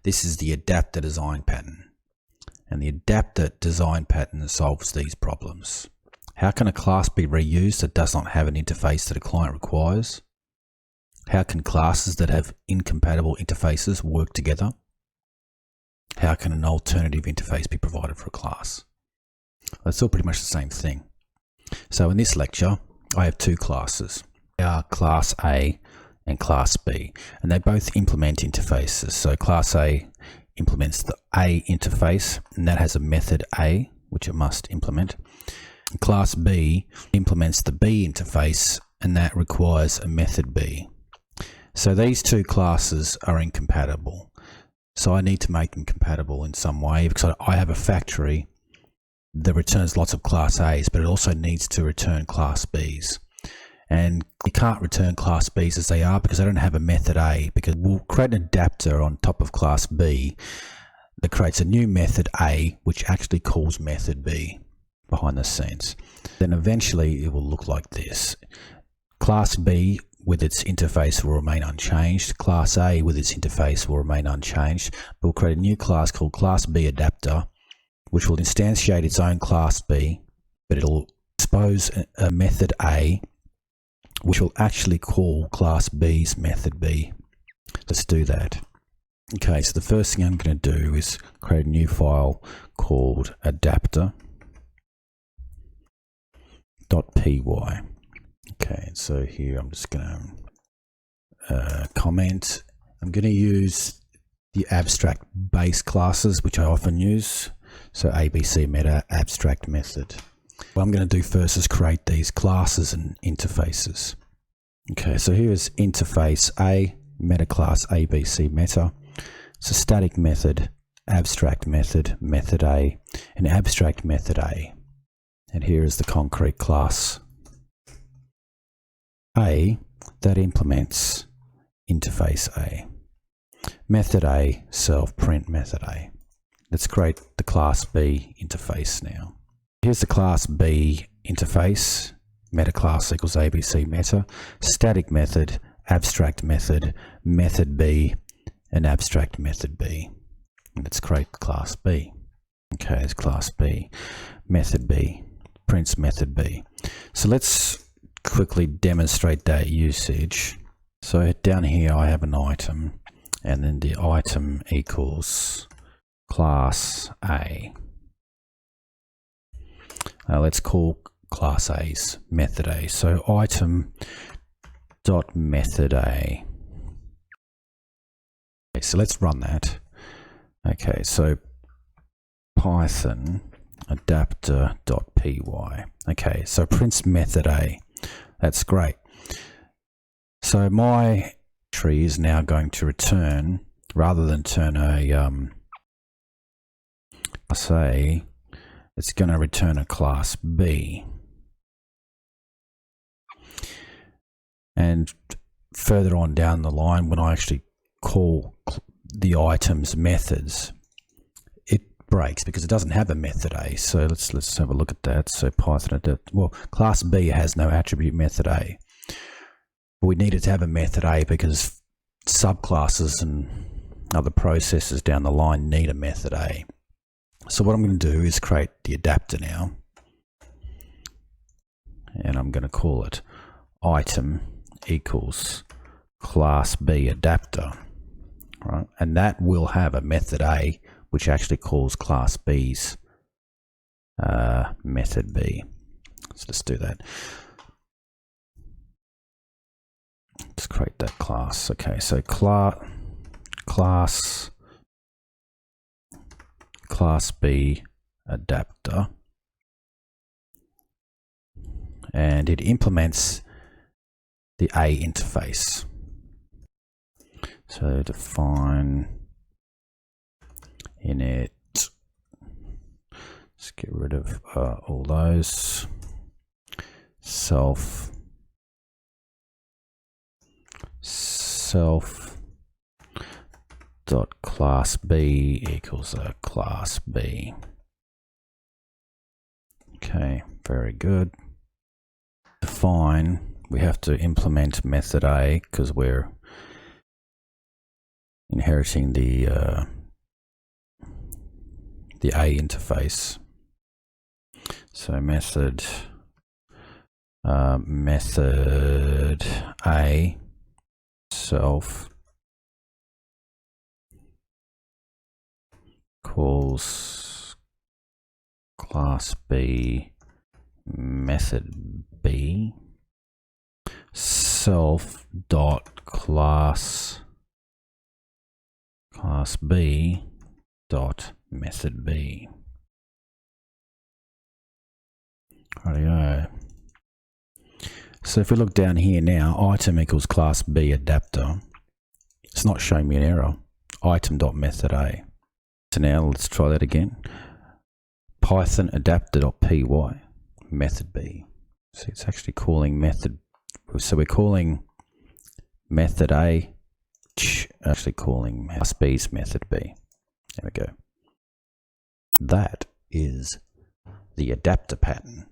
This is the adapter design pattern. And the adapter design pattern solves these problems. How can a class be reused that does not have an interface that a client requires? How can classes that have incompatible interfaces work together? How can an alternative interface be provided for a class? It's all pretty much the same thing. So in this lecture, I have two classes. They are Class A and Class B, and they both implement interfaces. So Class A implements the A interface, and that has a method A, which it must implement. Class B implements the B interface, and that requires a method B. So these two classes are incompatible. So I need to make them compatible in some way, because I have a factory that returns lots of Class A's, but it also needs to return Class B's. And you can't return Class B's as they are because they don't have a method A, because we'll create an adapter on top of Class B that creates a new method A, which actually calls method B behind the scenes. Then eventually it will look like this. Class B with its interface will remain unchanged. Class A with its interface will remain unchanged. But we'll create a new class called Class B adapter, which will instantiate its own Class B, but it'll expose a method A, which will actually call Class B's method B. Let's do that. Okay, so the first thing I'm going to do is create a new file called adapter.py. Okay, so here I'm just going to comment. I'm going to use the abstract base classes, which I often use. So ABC meta abstract method. What I'm going to do first is create these classes and interfaces. Okay, so here is interface A, meta class ABC meta. It's a static method, abstract method, method A, and abstract method A. And here is the concrete class A that implements interface A. Method A, self print method A. Let's create the Class B interface now. Here's the Class B interface, meta class equals ABC meta, static method, abstract method, method B, and abstract method B. And let's create Class B. Okay, it's Class B, method B, prints method B. So let's quickly demonstrate that usage. So down here I have an item, and then the item equals Class A. Let's call Class A's method A. So item dot method A. Okay, so let's run that. Okay, so Python adapter.py. Okay, so prints method A. That's great. So my tree is now going to return, rather than turn a say it's going to return a Class B. And further on down the line, when I actually call the items methods, it breaks because it doesn't have a method A. So let's have a look at that. So Python adapt. Well, Class B has no attribute method A. But we need it to have a method A because subclasses and other processes down the line need a method A. So what I'm going to do is create the adapter now, and I'm going to call it item equals Class B adapter, right? And that will have a method A, which actually calls Class B's method B. So let's do that. Let's create that class. Okay, so class B adapter, and it implements the A interface. So define init. Let's get rid of all those. Self dot class B equals a Class B. Okay, very good. Define, we have to implement method A because we're inheriting the A interface. So method A self calls class B method B self dot class B dot method B. Rightio. So if we look down here now, item equals class B adapter. It's not showing me an error. Item dot method A. So now let's try that again. Python adapter.py method B. So it's actually calling method. So we're calling method A, actually calling class B's method B. There we go. That is the adapter pattern.